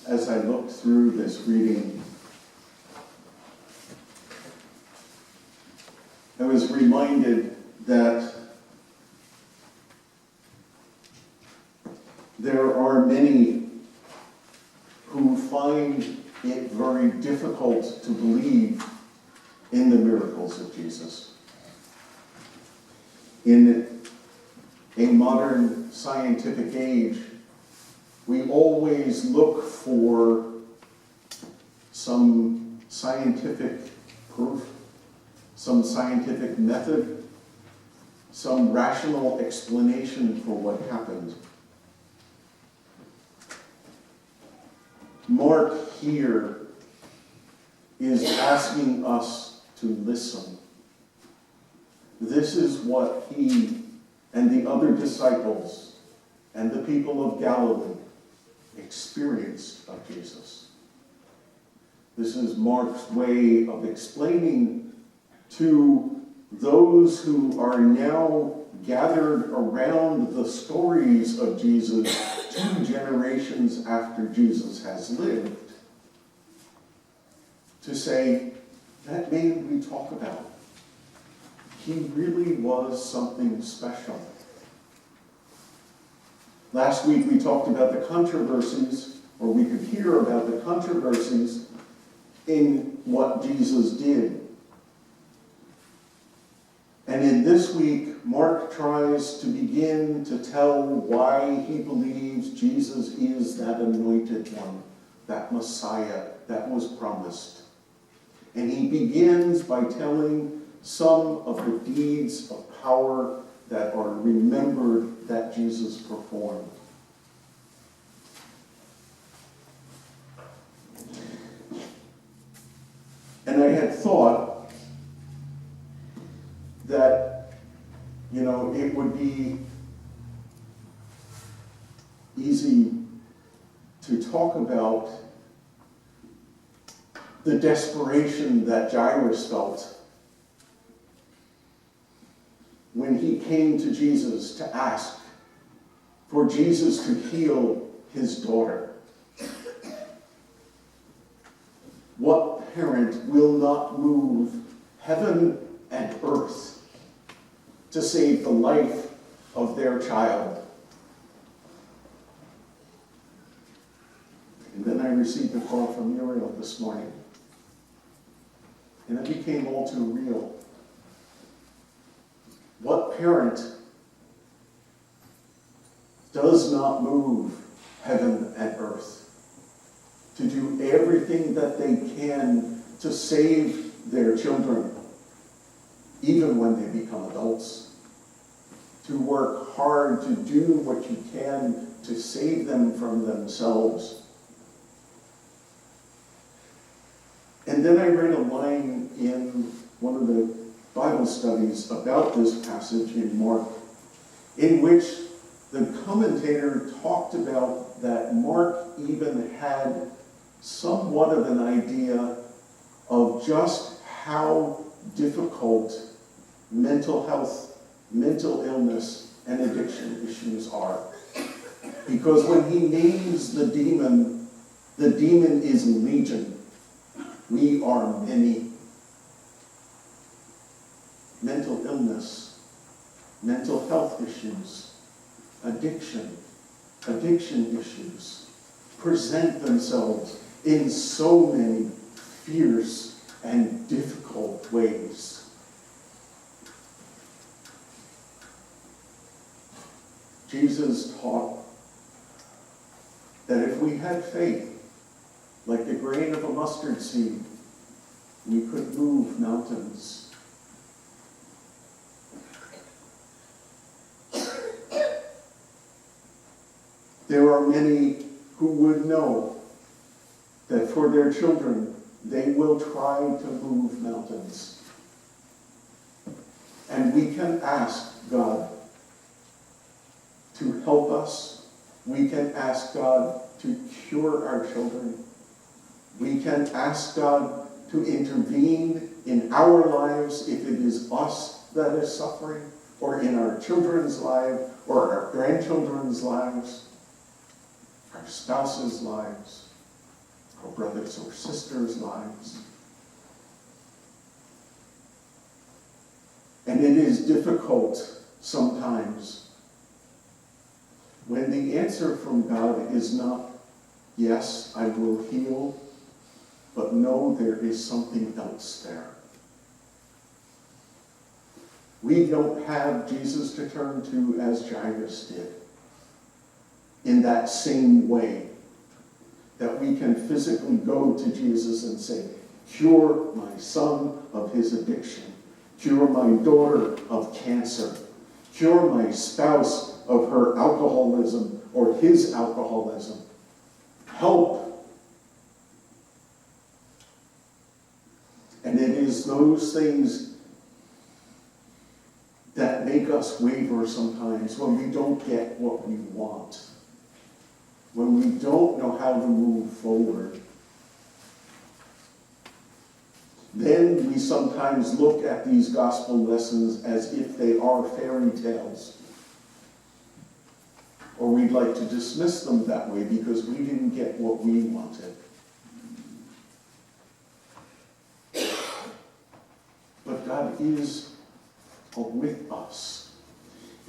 as I looked through this reading, I was reminded that there are many who find it very difficult to believe in the miracles of Jesus. In a modern scientific age, we always look for some scientific proof, some scientific method, some rational explanation for what happened. Mark here is asking us to listen. This is what he and the other disciples and the people of Galilee experienced of Jesus. This is Mark's way of explaining to those who are now gathered around the stories of Jesus 2 generations after Jesus has lived, to say, that man we talk about, he really was something special. Last week we talked about the controversies, or we could hear about the controversies in what Jesus did. And in this week, Mark tries to begin to tell why he believes Jesus is that anointed one, that Messiah that was promised. And he begins by telling some of the deeds of power that are remembered that Jesus performed. And I had thought that, it would be easy to talk about the desperation that Jairus felt when he came to Jesus to ask for Jesus to heal his daughter. What parent will not move heaven and earth to save the life of their child? And then I received a call from Muriel this morning, and it became all too real. What parent does not move heaven and earth to do everything that they can to save their children, even when they become adults? To work hard to do what you can to save them from themselves. And then I read a line in one of the Bible studies about this passage in Mark, in which the commentator talked about that Mark even had somewhat of an idea of just how difficult mental health, mental illness, and addiction issues are. Because when he names the demon is legion. We are many. Mental illness, mental health issues, addiction issues present themselves in so many fierce and difficult ways. Jesus taught that if we had faith, like the grain of a mustard seed, we could move mountains. There are many who would know that for their children, they will try to move mountains. And we can ask God to help us. We can ask God to cure our children. We can ask God to intervene in our lives if it is us that is suffering, or in our children's lives, or our grandchildren's lives, our spouses' lives. our brothers or sisters' lives. And it is difficult sometimes when the answer from God is not, yes, I will heal, but no, there is something else there. We don't have Jesus to turn to as Jairus did, in that same way that we can physically go to Jesus and say, cure my son of his addiction, cure my daughter of cancer, cure my spouse of her alcoholism or his alcoholism. Help. And it is those things that make us waver sometimes when we don't get what we want, when we don't know how to move forward. Then we sometimes look at these gospel lessons as if they are fairy tales. Or we'd like to dismiss them that way because we didn't get what we wanted. But God is with us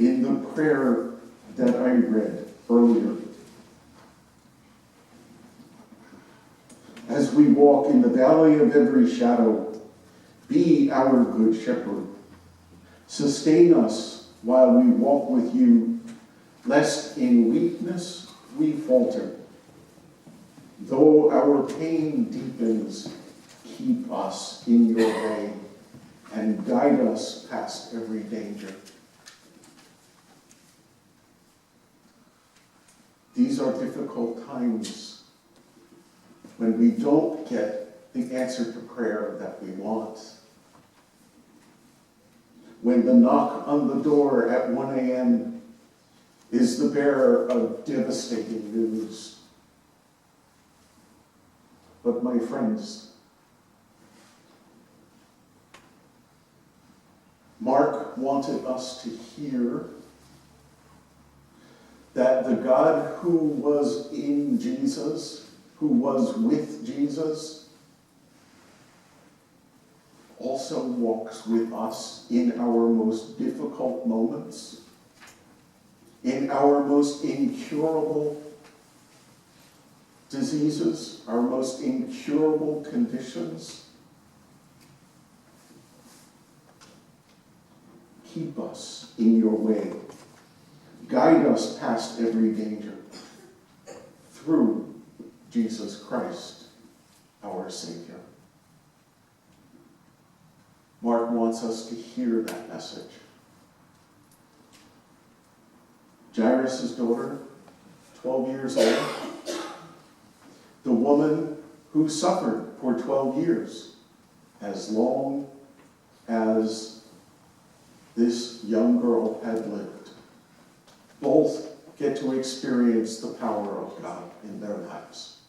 in the prayer that I read earlier. As we walk in the valley of every shadow, be our good shepherd. Sustain us while we walk with you, lest in weakness we falter. Though our pain deepens, keep us in your way and guide us past every danger. These are difficult times when we don't get the answer to prayer that we want. When the knock on the door at 1 a.m. is the bearer of devastating news. But my friends, Mark wanted us to hear that the God who was in Jesus, who was with Jesus, also walks with us in our most difficult moments, in our most incurable diseases, our most incurable conditions. Keep us in your way. Guide us past every danger through Jesus Christ, our Savior. Mark wants us to hear that message. Jairus' daughter, 12 years old, the woman who suffered for 12 years, as long as this young girl had lived. Both get to experience the power of God in their lives.